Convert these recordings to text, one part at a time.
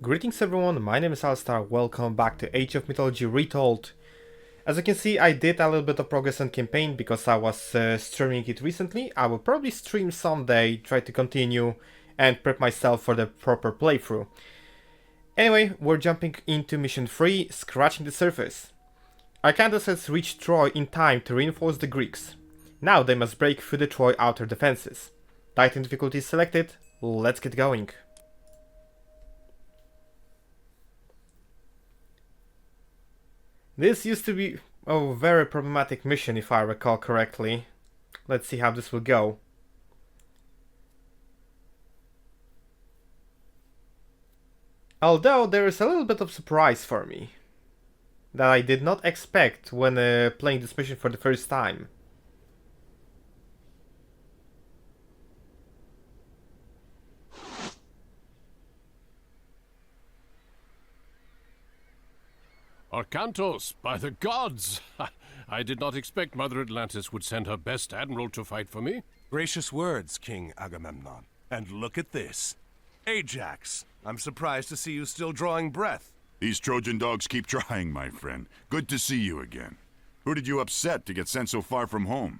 Greetings everyone, my name is Alstar, welcome back to Age of Mythology Retold. As you can see, I did a little bit of progress on campaign because I was streaming it recently. I will probably stream someday, try to continue and prep myself for the proper playthrough. Anyway, we're jumping into mission 3, Scratching the Surface. Agamemnon has reached Troy in time to reinforce the Greeks. Now they must break through the Troy outer defenses. Titan difficulty is selected, let's get going. This used to be a very problematic mission if I recall correctly. Let's see how this will go. Although there is a little bit of surprise for me that I did not expect when playing this mission for the first time. Arcantos, by the gods! I did not expect Mother Atlantis would send her best admiral to fight for me. Gracious words, King Agamemnon. And look at this. Ajax, I'm surprised to see you still drawing breath. These Trojan dogs keep trying, my friend. Good to see you again. Who did you upset to get sent so far from home?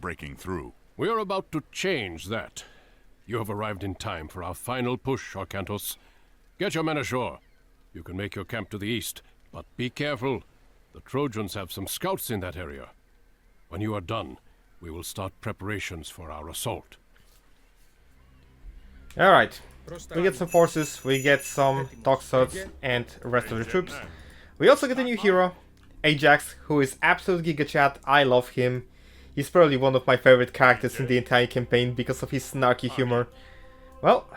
Breaking through. We are about to change that. You have arrived in time for our final push, Arcantos. Get your men ashore. You can make your camp to the east, but be careful. The Trojans have some scouts in that area. When you are done, we will start preparations for our assault. Alright, we get some forces, we get some toxots and rest of the troops. We also get a new hero, Ajax, who is absolute gigachad. I love him. He's probably one of my favorite characters in the entire campaign because of his snarky humor. Well,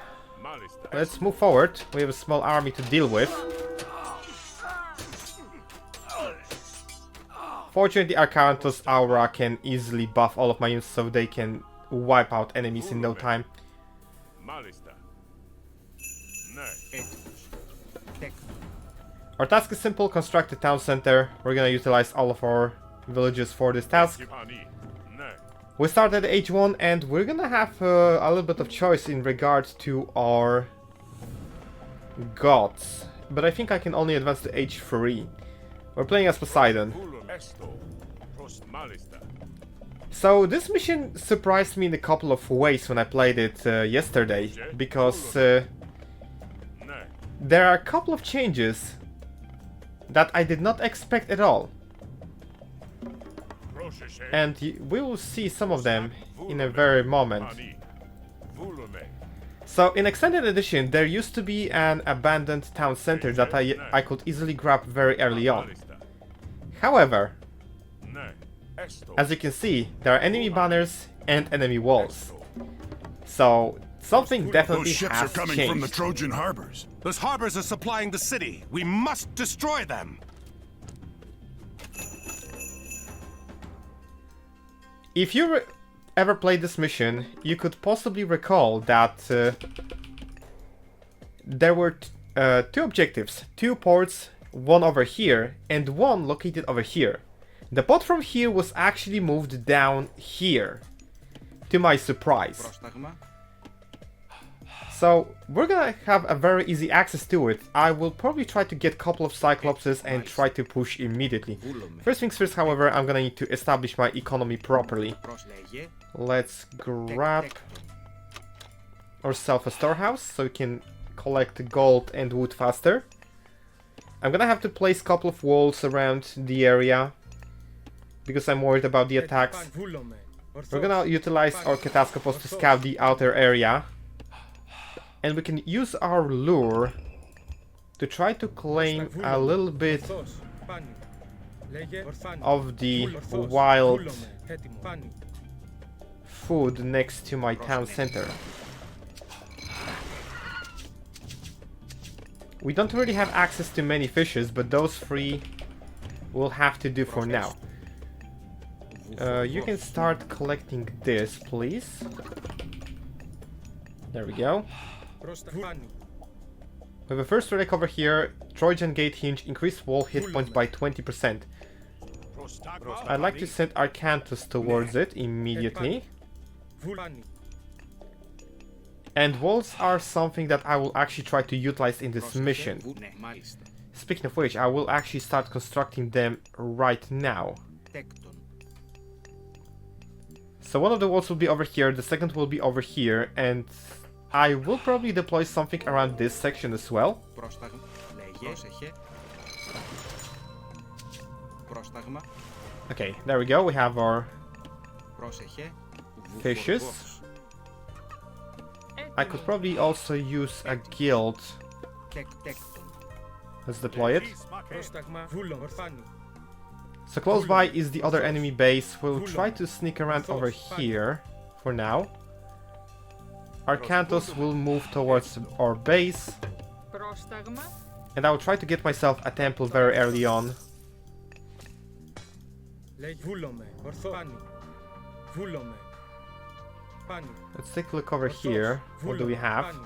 let's move forward. We have a small army to deal with. Fortunately, Arcantos' aura can easily buff all of my units so they can wipe out enemies in no time. Our task is simple, construct a town center. We're gonna utilize all of our villages for this task. We start at age 1 and we're gonna have a little bit of choice in regard to our gods. But I think I can only advance to age 3. We're playing as Poseidon. So this mission surprised me in a couple of ways when I played it yesterday, because there are a couple of changes that I did not expect at all. And we will see some of them in a very moment. So in Extended Edition there used to be an abandoned town center that I could easily grab very early on. However, as you can see, there are enemy banners and enemy walls. So something definitely Those ships has are coming changed. from the Trojan harbors. Those harbors are supplying the city. We must destroy them. If you ever played this mission, you could possibly recall that there were two objectives, 2 ports, one over here and one located over here. The port from here was actually moved down here, to my surprise. So we're gonna have a very easy access to it. I will probably try to get a couple of Cyclopses and try to push immediately. First things first, however, I'm gonna need to establish my economy properly. Let's grab ourselves a storehouse so we can collect gold and wood faster. I'm gonna have to place a couple of walls around the area because I'm worried about the attacks. We're gonna utilize our Catastrophes to scout the outer area. And we can use our lure to try to claim a little bit of the wild food next to my town center. We don't really have access to many fishes, but those 3 will have to do for now. You can start collecting this, please. There we go. We have a first relic over here. Trojan gate hinge, increased wall hit points by 20%. I'd like to send Arcantos towards it immediately. And walls are something that I will actually try to utilize in this mission. Speaking of which, I will actually start constructing them right now. So one of the walls will be over here, the second will be over here, and I will probably deploy something around this section as well. Okay, there we go, we have our fishes. I could probably also use a guild. Let's deploy it. So close by is the other enemy base. We'll try to sneak around over here for now. Our Cantos will move towards our base. And I will try to get myself a temple very early on. Let's take a look over here. What do we have?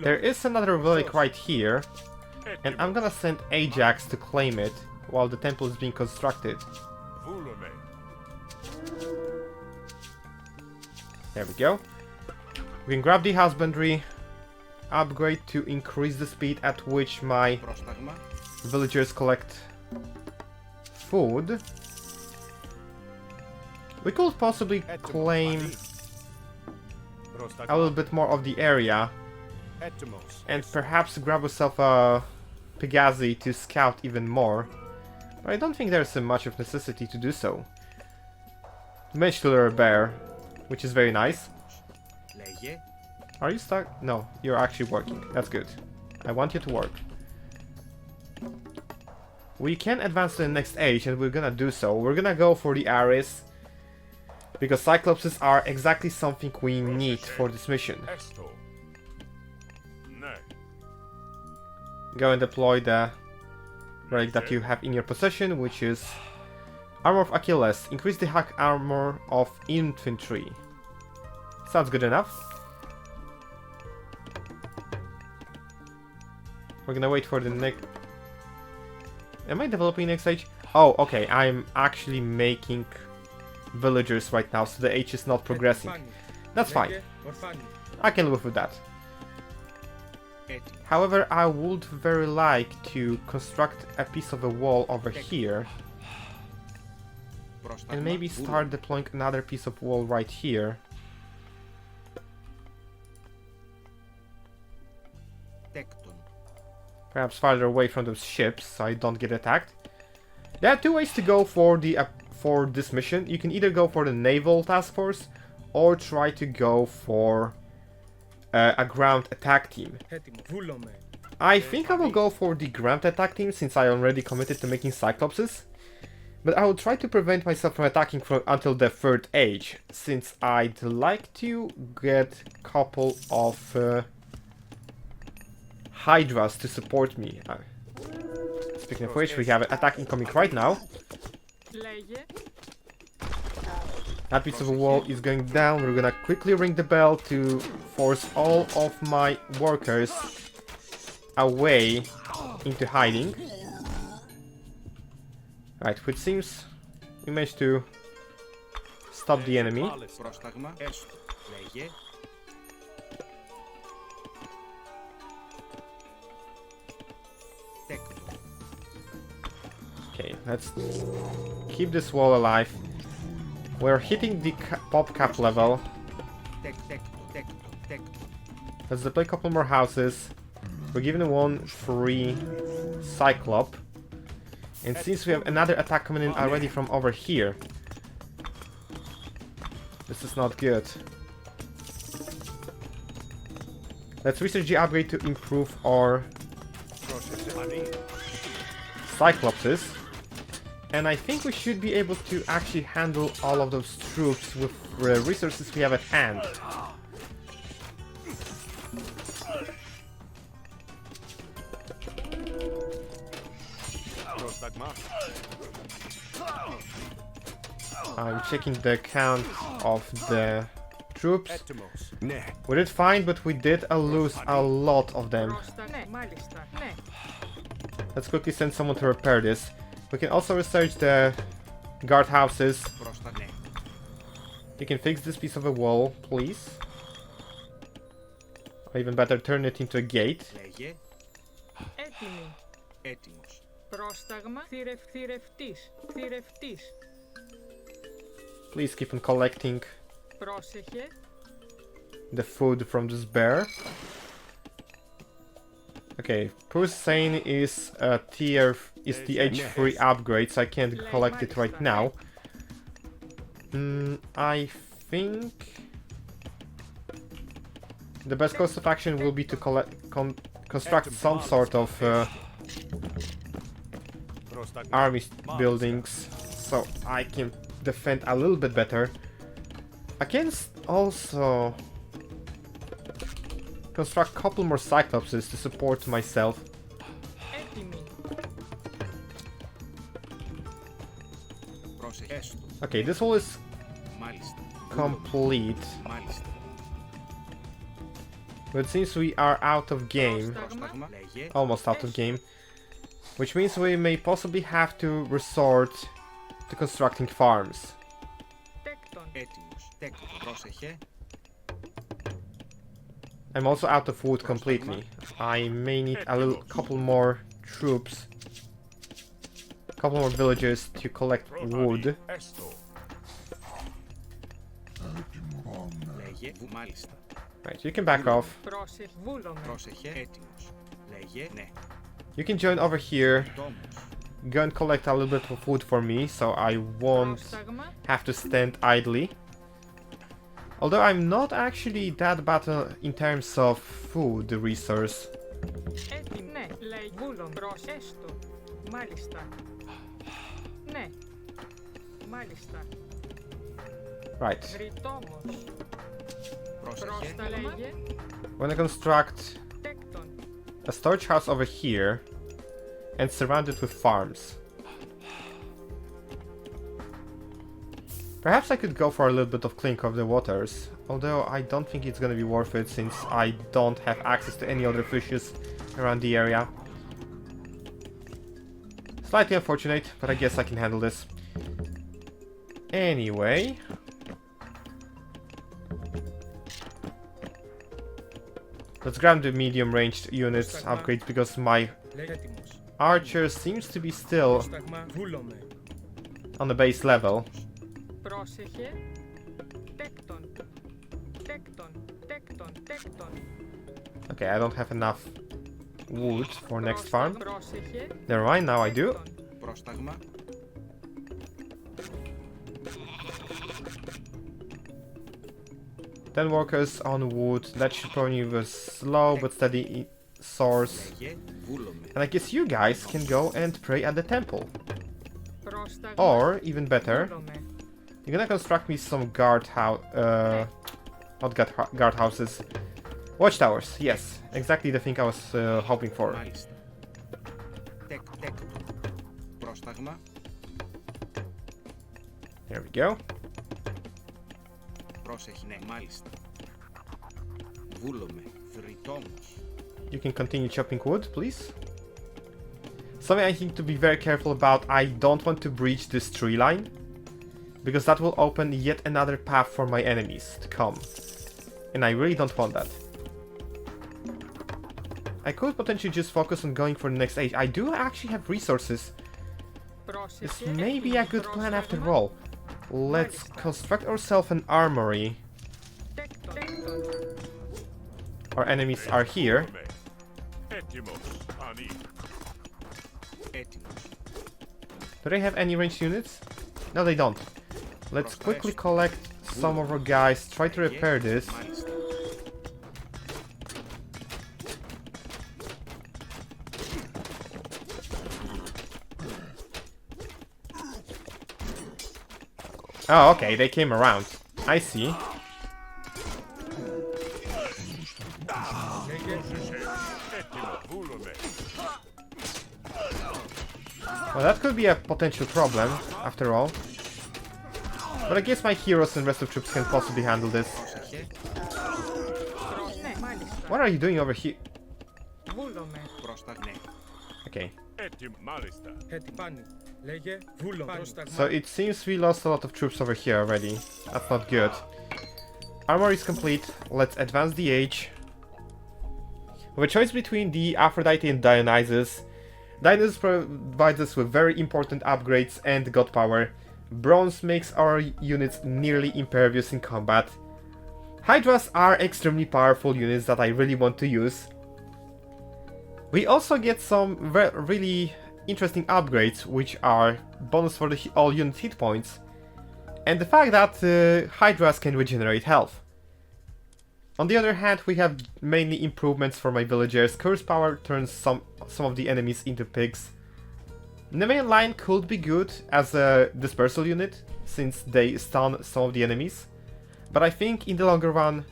There is another relic right here. And I'm gonna send Ajax to claim it while the temple is being constructed. There we go. We can grab the husbandry, upgrade to increase the speed at which my villagers collect food. We could possibly claim a little bit more of the area and perhaps grab yourself a Pegazi to scout even more. But I don't think there's much of necessity to do so. Managed to lure a bear, which is very nice. Are you stuck? No, you're actually working. That's good. I want you to work. We can advance to the next age, and we're gonna do so. We're gonna go for the Ares, because Cyclopses are exactly something we need for this mission. Go and deploy the relic that you have in your possession, which is Armor of Achilles. Increase the hack armor of infantry. Sounds good enough. We're gonna wait for the next... Am I developing next age? Oh, okay, I'm actually making villagers right now, so the age is not progressing. That's fine. I can live with that. However, I would very like to construct a piece of a wall over here. And maybe start deploying another piece of wall right here. Perhaps farther away from those ships, so I don't get attacked. There are two ways to go for this mission. You can either go for the naval task force, or try to go for a ground attack team. I think I will go for the ground attack team, since I already committed to making Cyclopses. But I will try to prevent myself from attacking until the third age, since I'd like to get a couple of Hydras to support me. Speaking of which, we have an attack incoming right now. That piece of a wall is going down. We're gonna quickly ring the bell to force all of my workers away into hiding. Right, which seems we managed to stop the enemy. Okay, let's keep this wall alive. We're hitting the pop cap level. Let's deploy a couple more houses. We're giving one free Cyclop. And since we have another attack coming in already from over here, this is not good. Let's research the upgrade to improve our Cyclopses. And I think we should be able to actually handle all of those troops with the resources we have at hand. I'm checking the count of the troops. We did fine, but we did lose a lot of them. Let's quickly send someone to repair this. We can also research the guardhouses. Προς τα ναι. You can fix this piece of a wall, please. Or even better, turn it into a gate. Λέγε. Έτοιμη. Έτοιμος. Πρόσταγμα. Θηρευτής. Θηρευτής. Please keep on collecting Πρόσεχε. the food from this bear. Okay, Prussane is a is the H3 upgrade, so I can't collect it right now. I think the best course of action will be to construct some sort of army buildings, so I can defend a little bit better. I can also construct a couple more Cyclopses to support myself. Έτοιμη. Πρόσεχε. Έστω. Okay, this wall is Μάλιστα. complete, Μάλιστα. but since we are out of game, Πρόσταγμα. Λέγε. almost out of game, which means we may possibly have to resort to constructing farms. Τέκτον. Έτοιμος. Τέκτον. Πρόσεχε. I'm also out of wood completely. I may need a couple more troops, a couple more villagers to collect wood. Λέγε. Μάλιστα. Right, you can back off. Πρόσεχε. Βούλομαι. Πρόσεχε. Έτοιμος. Λέγε. Ναι. You can join over here, Τόμος. go and collect a little bit of wood for me, so I won't Πρόσταγμα. have to stand idly. Although I'm not actually that bad in terms of food resource. Έτοιμη. Ναι. Λέει. Βούλομαι. Προσέστο. Μάλιστα. Ναι. Μάλιστα. Right, Ρητόμος. Πρόσεχε. Πρόστα λέγε. I'm gonna construct Τέκτον. a storage house over here and surround it with farms. Perhaps I could go for a little bit of clink of the waters, although I don't think it's gonna be worth it since I don't have access to any other fishes around the area. Slightly unfortunate, but I guess I can handle this. Anyway, let's grab the medium-ranged units upgrades because my Έτοιμος. archer seems to be still Πρόσταγμα. Βούλομαι. on the base level. Πρόσεχε. Τέκτον. Τέκτον. Τέκτον. Τέκτον. Okay, I don't have enough wood for next farm. Πρόσεχε. Never mind, now I do. Πρόσταγμα. 10 workers on wood. That should probably be a slow but steady source. Λέγε. Βούλομαι. And I guess you guys can go and pray at the temple. Πρόσταγμα. Or, even better, Βούλομαι. you're gonna construct me some not guard houses. Watchtowers, yes. Exactly the thing I was hoping for. Μάλιστα. Τέκτον. Πρόσταγμα. There we go. Πρόσεχε. Ναι. Μάλιστα. Βούλομαι. Ρητόμος. You can continue chopping wood, please. Something I think to be very careful about, I don't want to breach this tree line, because that will open yet another path for my enemies to come. And I really don't want that. I could potentially just focus on going for the next age. I do actually have resources. This Πρόσεχε. may be a good plan after all. Let's construct ourselves an armory. Τέκτον. Τέκτον. Our enemies are here. Έτοιμος. Do they have any ranged units? No, they don't. Let's quickly collect some of our guys, try to repair this. Μάλιστα. Oh, okay, they came around. I see. Well, that could be a potential problem, after all. But I guess my heroes and rest of troops can possibly handle this. Πρόσεχε. Ναι. Μάλιστα. What are you doing over here? Βούλομαι. Πρόσταγμα. Ναι. Okay. Έτοιμη. Λέγε βούλο. So it seems we lost a lot of troops over here already. That's not good. Armor is complete. Let's advance the age. We have a choice between the Aphrodite and Dionysus. Dionysus provides us with very important upgrades and god power. Bronze makes our units nearly impervious in combat. Hydras are extremely powerful units that I really want to use. We also get some really interesting upgrades, which are bonus for the all unit hit points, and the fact that Hydras can regenerate health. On the other hand, we have mainly improvements for my villagers. Curse power turns some of the enemies into pigs. The main line could be good as a dispersal unit, since they stun some of the enemies, but I think in the longer run,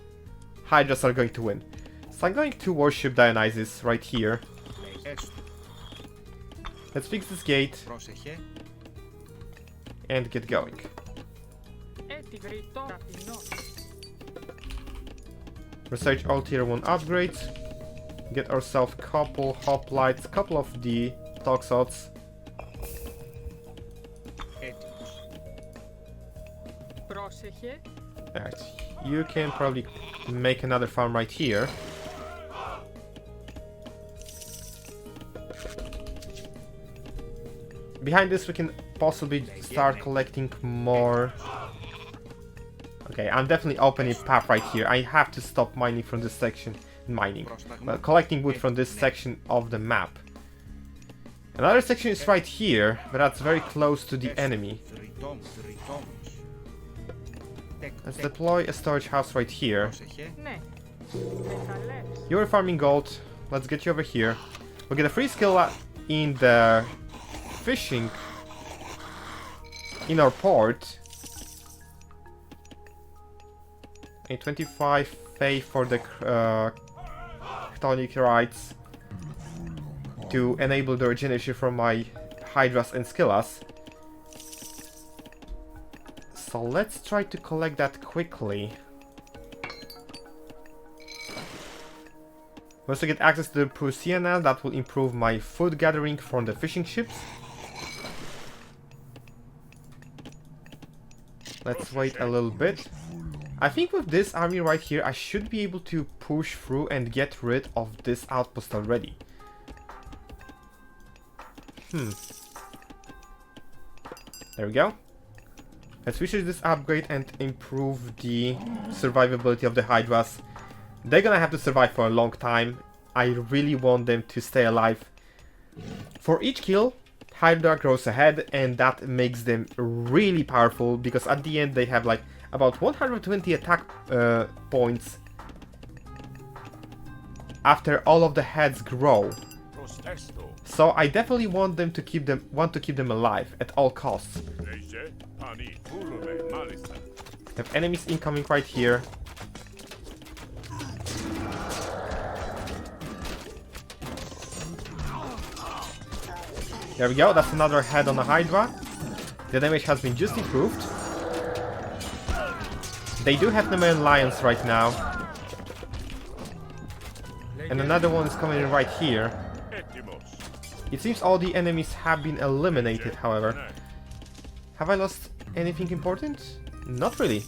Hydras are going to win. So I'm going to worship Dionysus right here. Let's fix this gate Πρόσεχε. and get going. Έτοιμο. Ταπεινός. Research all tier 1 upgrades. Get ourselves couple hoplites, couple of the toxots. Έτοιμος. Πρόσεχε. Alright, you can probably make another farm right here. Behind this we can possibly start collecting more. Okay, I'm definitely opening a path right here. I have to stop mining from this section. Collecting wood from this section of the map. Another section is right here, but that's very close to the enemy. Let's deploy a storage house right here. Πρόσεχε. Ναι. Μεταλλεύς. You're farming gold. Let's get you over here. We'll get a free skill in the fishing in our port. A 25 faith for the Chthonic rights to enable the regeneration from my Hydras and Skillas. So let's try to collect that quickly. We also get access to the Prusiana that will improve my food gathering from the fishing ships. Let's wait a little bit. I think with this army right here, I should be able to push through and get rid of this outpost already. There we go. Let's research this upgrade and improve the survivability of the Hydras. They're gonna have to survive for a long time. I really want them to stay alive. For each kill, Hydra grows ahead, and that makes them really powerful, because at the end they have like about 120 attack points after all of the heads grow. So I definitely want them to keep them alive at all costs. Have enemies incoming right here. There we go, that's another head on the Hydra. The damage has been just improved. They do have the main lions right now. And another one is coming in right here. It seems all the enemies have been eliminated, however. Have I lost anything important? Not really.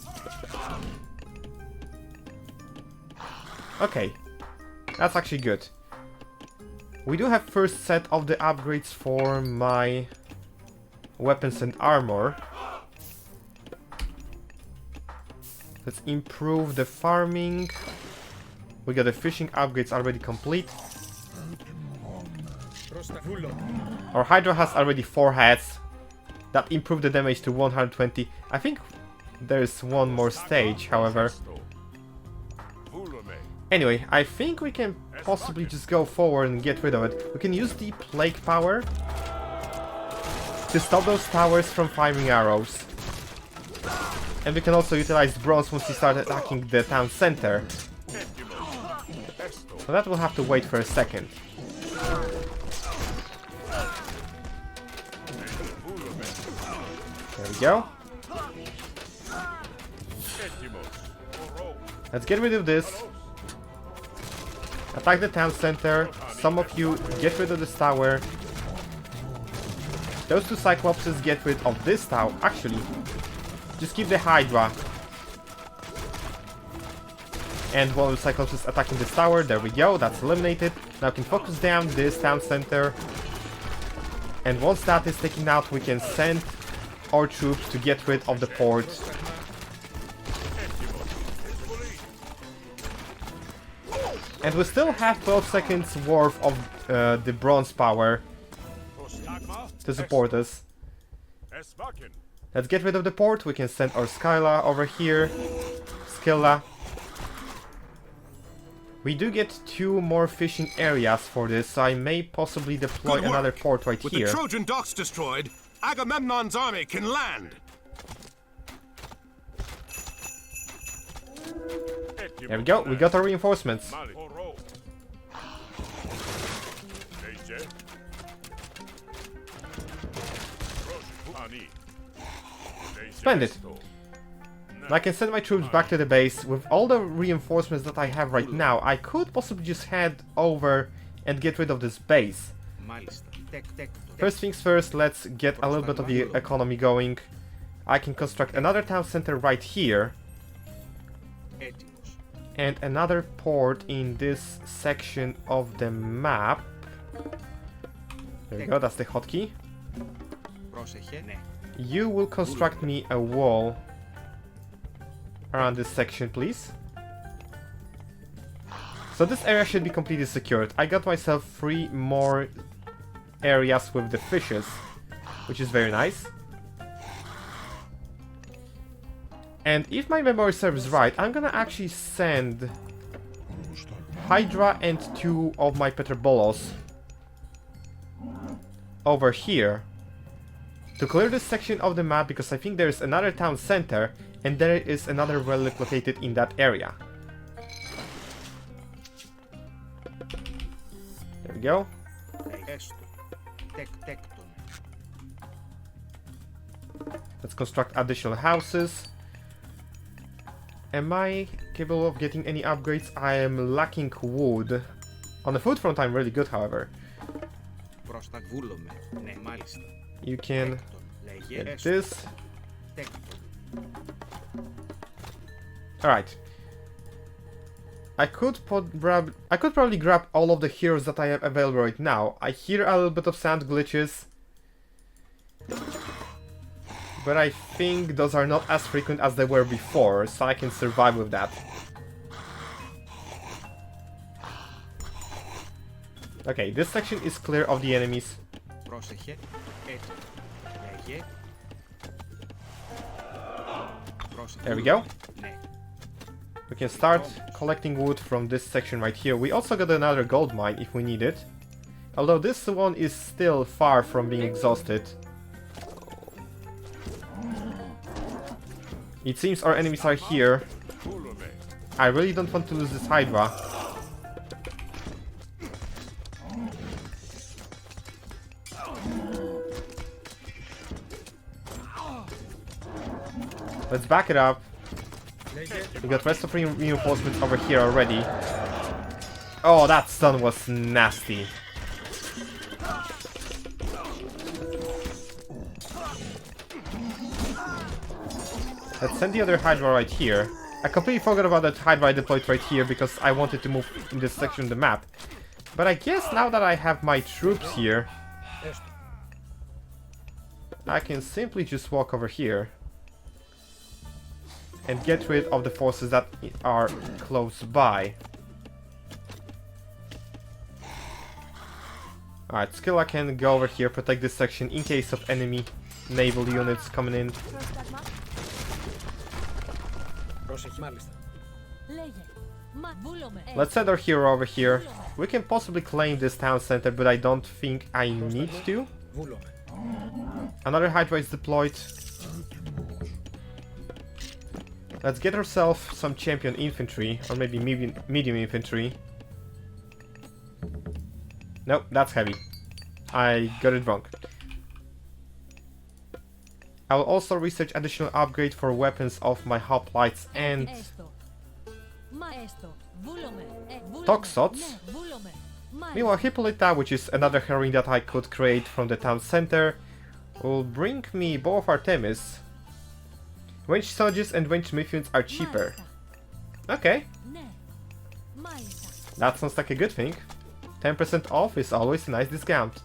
Okay, that's actually good. We do have first set of the upgrades for my weapons and armor. Let's improve the farming. We got the fishing upgrades already complete. Our Hydra has already 4 heads. That improved the damage to 120. I think there's one more stage, however. Anyway, I think we can possibly just go forward and get rid of it. We can use the plague power to stop those towers from firing arrows. And we can also utilize bronze once we start attacking the town center. So that will have to wait for a second. There we go. Let's get rid of this. Attack the town center. Some of you get rid of this tower. Those two Cyclopses get rid of this tower. Actually, just keep the Hydra. And one of the Cyclopses attacking this tower. There we go, that's eliminated. Now we can focus down this town center. And once that is taken out, we can send our troops to get rid of the port. And we still have 12 seconds worth of the bronze power to support us. Let's get rid of the port. We can send our Skyla over here. Scylla. We do get 2 more fishing areas for this, so I may possibly deploy another port right With here. the Trojan docks destroyed, Agamemnon's army can land. There we go, we got our reinforcements. Splendid. I can send my troops back to the base. With all the reinforcements that I have right now, I could possibly just head over and get rid of this base. First things first, let's get a little bit of the economy going. I can construct another town center right here. And another port in this section of the map. There we go, that's the hotkey. You will construct me a wall around this section, please. So this area should be completely secured. I got myself 3 more areas with the fishes, which is very nice. And if my memory serves right, I'm gonna actually send Hydra and 2 of my Petrobolos over here to clear this section of the map, because I think there's another town center and there is another relic located in that area. There we go. Let's construct additional houses. Am I capable of getting any upgrades? I am lacking wood. On the food front I'm really good, however. You can get this. Alright. I could probably grab all of the heroes that I have available right now. I hear a little bit of sound glitches, but I think those are not as frequent as they were before, so I can survive with that. Okay, this section is clear of the enemies. There we go. We can start collecting wood from this section right here. We also got another gold mine if we need it. Although this one is still far from being exhausted. It seems our enemies are here. I really don't want to lose this Hydra. Let's back it up. We got rest of reinforcements over here already. Oh, that stun was nasty. Let's send the other Hydra right here. I completely forgot about that Hydra I deployed right here because I wanted to move in this section of the map. But I guess now that I have my troops here, I can simply just walk over here and get rid of the forces that are close by. Alright, Scylla can go over here, protect this section in case of enemy naval units coming in. Let's send our hero over here. We can possibly claim this town center, but I don't think I need to. Another Hydra is deployed. Let's get ourselves some champion infantry, or maybe medium infantry. Nope, that's heavy. I got it wrong. I will also research additional upgrade for weapons of my hoplites and Toxots. Meanwhile, Hippolyta, which is another heroine that I could create from the town center, will bring me both Artemis. Ranged soldiers and ranged Mythians are cheaper. Okay, that sounds like a good thing. 10% off is always a nice discount.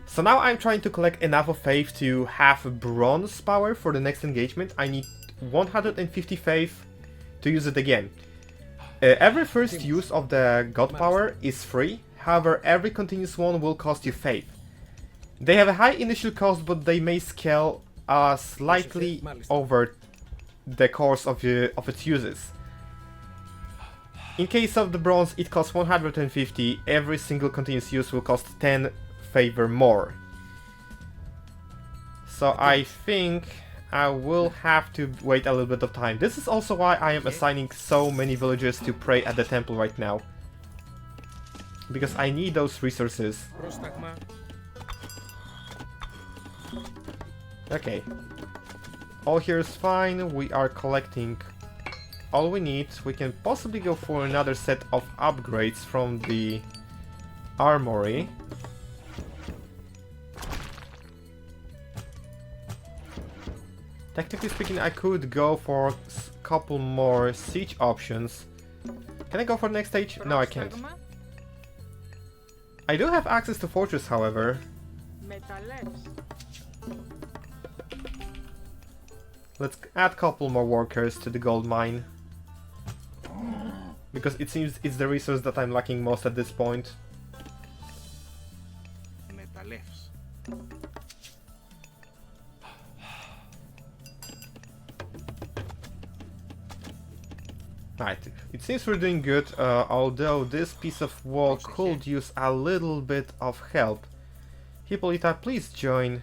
So now I'm trying to collect enough of faith to have bronze power for the next engagement. I need 150 faith to use it again. Every first use of the god power is free, however every continuous one will cost you faith. They have a high initial cost, but they may scale slightly over the course of its uses. In case of the bronze, it costs 150, every single continuous use will cost 10 favor more. So I think I will have to wait a little bit of time. This is also why I am assigning so many villagers to pray at the temple right now. Because I need those resources. Πρόσταγμα. Okay. All here is fine. We are collecting all we need. We can possibly go for another set of upgrades from the armory. Technically speaking, I could go for a couple more siege options. Can I go for the next stage? No, I can't. I do have access to fortress, however. Μεταλλεύς. Let's add a couple more workers to the gold mine. Because it seems it's the resource that I'm lacking most at this point. Μεταλλεύς. Right, it seems we're doing good, although this piece of wall could use a little bit of help. Hippolyta, please join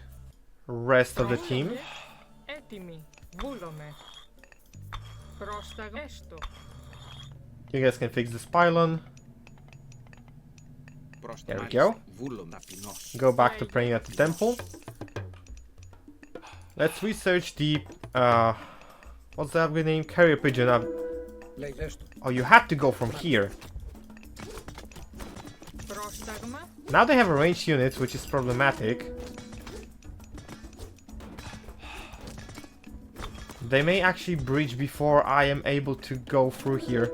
rest of the team. Έτοιμοι. Βούλομαι. Πρόσταγμα. Έστω. You guys can fix this pylon. There we go. Βούλομαι ταπεινός. Go back to praying at the temple. Let's research the what's that name? Carrier pigeon. Λέει έστω. Oh, you had to go from here. Πρόσταγμα. Now they have a ranged unit, which is problematic. They may actually breach before I am able to go through here.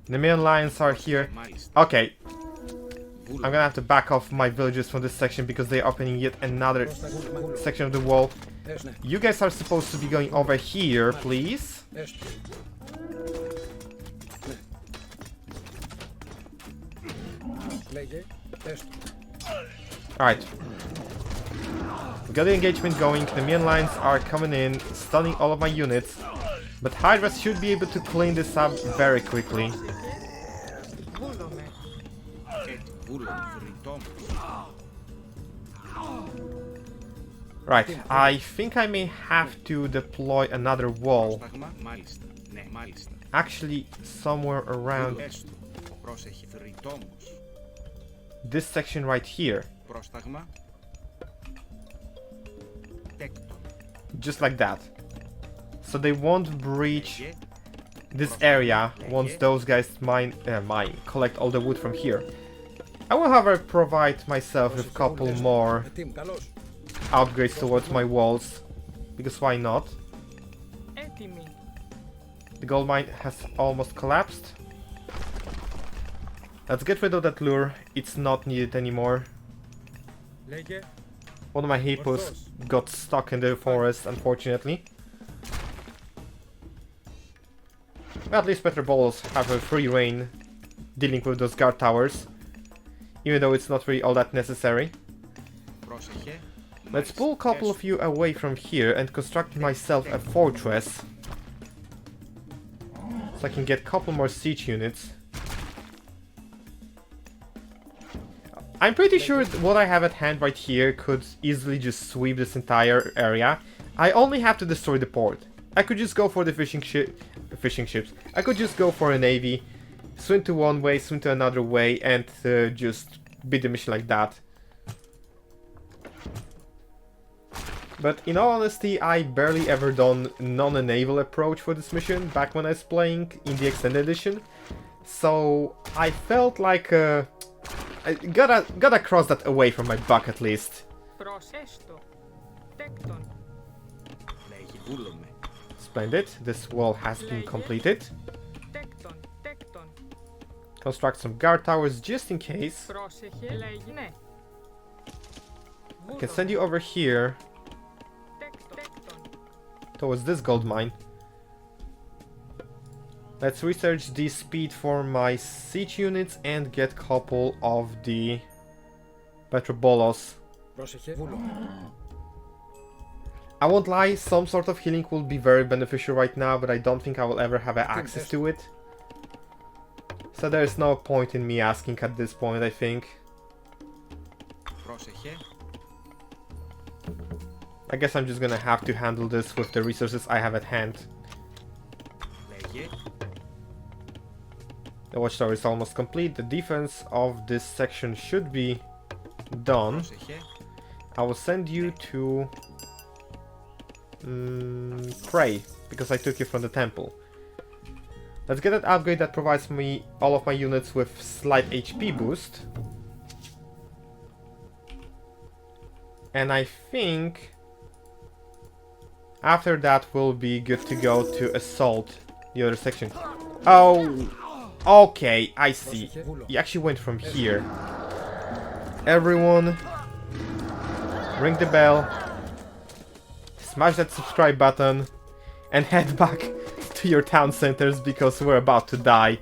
The main lions are here. Okay, I'm gonna have to back off my villagers from this section because they're opening yet another section of the wall. Θες ναι. You guys are supposed to be going over here, please. Έστω. Ναι. Λέγε. Έστω. Alright. We got the engagement going, the main lines are coming in, stunning all of my units. But Hydras should be able to clean this up very quickly. Βούλομαι. Βούλομαι φρυτόμος. Right, I think I may have to deploy another wall. Πρόσταγμα. Μάλιστα. Ναι, μάλιστα. Actually, somewhere around Έστω. Πρόσεχε φρυτόμος. this section right here. Πρόσταγμα. Τέκτον. Just like that. So they won't breach this area once those guys collect all the wood from here. I will, however, provide myself with a couple more Team, καλώς. upgrades towards my walls. Because why not? Έτοιμοι. The gold mine has almost collapsed. Let's get rid of that lure. It's not needed anymore. Λέγε. One of my hippos got stuck in the forest, unfortunately. At least better balls have a free reign dealing with those guard towers, even though it's not really all that necessary. Πρόσεχε. Let's pull a couple of you away from here and construct myself a fortress, so I can get a couple more siege units. I'm pretty sure what I have at hand right here could easily just sweep this entire area. I only have to destroy the port. I could just go for the fishing ships. I could just go for a navy, swim to one way, swim to another way, and just beat the mission like that. But in all honesty, I barely ever done non-naval approach for this mission back when I was playing in the extended edition. So I felt like I gotta cross that away from my bucket list. Προσέστο. Τέκτον. Λέγει βούλομαι. Splendid. This wall has been completed. Τέκτον. Τέκτον. Construct some guard towers just in case. Πρόσεχε. Λέγει ναι. I can send you over here Τέκτον. Τέκτον. towards this gold mine. Let's research the speed for my siege units and get couple of the Petrobolos. Πρόσεχε. Βούλομαι. I won't lie, some sort of healing will be very beneficial right now, but I don't think I will ever have access to it. So there's no point in me asking at this point, I think. Πρόσεχε. I guess I'm just gonna have to handle this with the resources I have at hand. Λέγε. The watchtower is almost complete. The defense of this section should be done. Πρόσεχε. I will send you to pray, because I took you from the temple. Let's get an upgrade that provides me all of my units with slight HP boost. And I think after that we'll be good to go to assault the other section. Oh, okay, I see. He actually went from here. Everyone, ring the bell, smash that subscribe button, and head back to your town centers because we're about to die.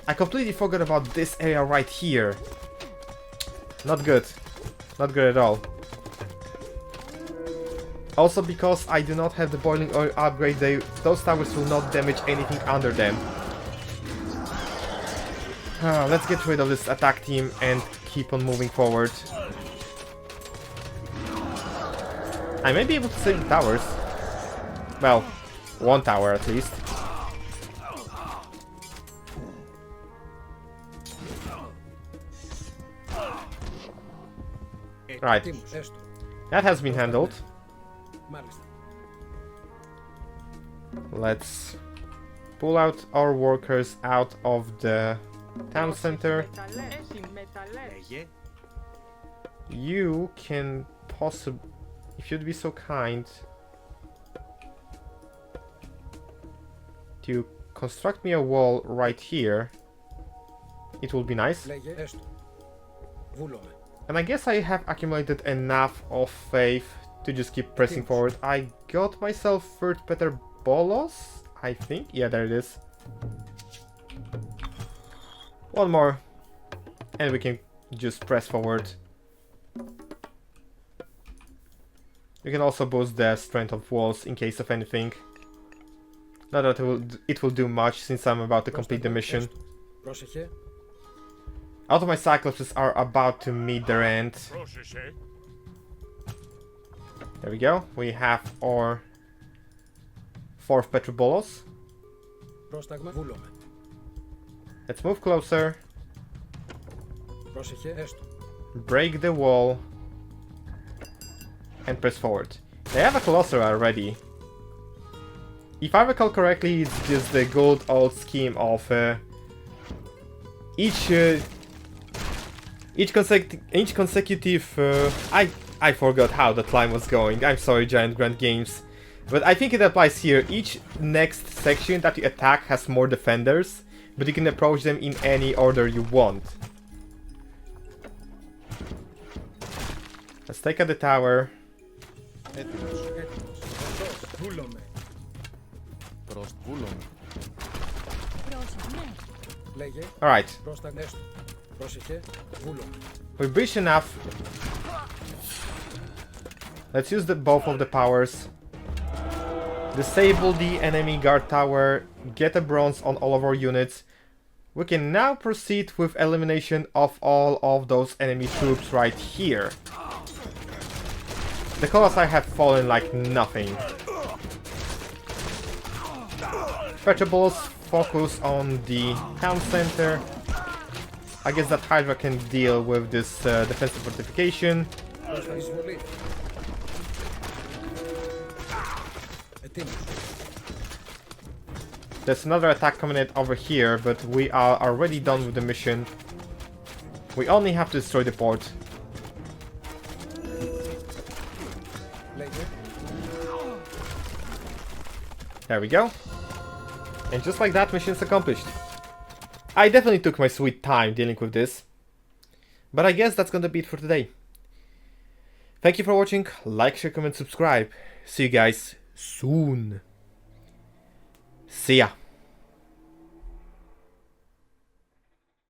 I completely forgot about this area right here. Not good. Not good at all. Also because I do not have the boiling oil upgrade, those towers will not damage anything under them. Let's get rid of this attack team and keep on moving forward. I may be able to save the towers. Well, one tower at least. Right, Έτοιμος. Έστω. that has been handled. Μάλιστα. Let's pull out our workers out of the town center. Μεταλλέ. Έχει μεταλλές. Λέγε. You can possibly, if you'd be so kind, to construct me a wall right here. It will be nice. Λέγε. Έστω. Βούλομαι. And I guess I have accumulated enough of faith to just keep pressing forward. I got myself third Petrobolos, I think. Yeah, there it is. One more. And we can just press forward. You can also boost the strength of walls in case of anything. Not that it will do much since I'm about to complete the mission. Έστω. Πρόσεχε. All of my Cyclopses are about to meet their end. There we go. We have our fourth Petrobolos. Πρόσταγμα. Βούλομαι. Let's move closer. Πρόσεχε. Έστω. Break the wall. And press forward. They have a Colossus already. If I recall correctly, it's just the good old scheme of each consecutive. I forgot how that line was going. I'm sorry, Giant Grand Games, but I think it applies here. Each next section that you attack has more defenders, but you can approach them in any order you want. Let's take out the tower. Έτοιμος. Έτοιμος. Αυτός. Βούλομαι. Προς βούλομαι. Λέγε. Alright, Πρόσταγμα. Έστω. Πρόσεχε. Βούλομαι. we're rich enough. Let's use both of the powers. Disable the enemy guard tower, get a bronze on all of our units. We can now proceed with elimination of all of those enemy troops right here. The Colossi have fallen like nothing. Petrobolos focus on the town center. I guess that Hydra can deal with this defensive fortification. Πρόστα εισβολή. Έτοιμος. There's another attack coming in over here, but we are already done with the mission. We only have to destroy the port. Λέγε. There we go. And just like that, mission's accomplished. I definitely took my sweet time dealing with this. But I guess that's gonna be it for today. Thank you for watching. Like, share, comment, subscribe. See you guys soon. See ya.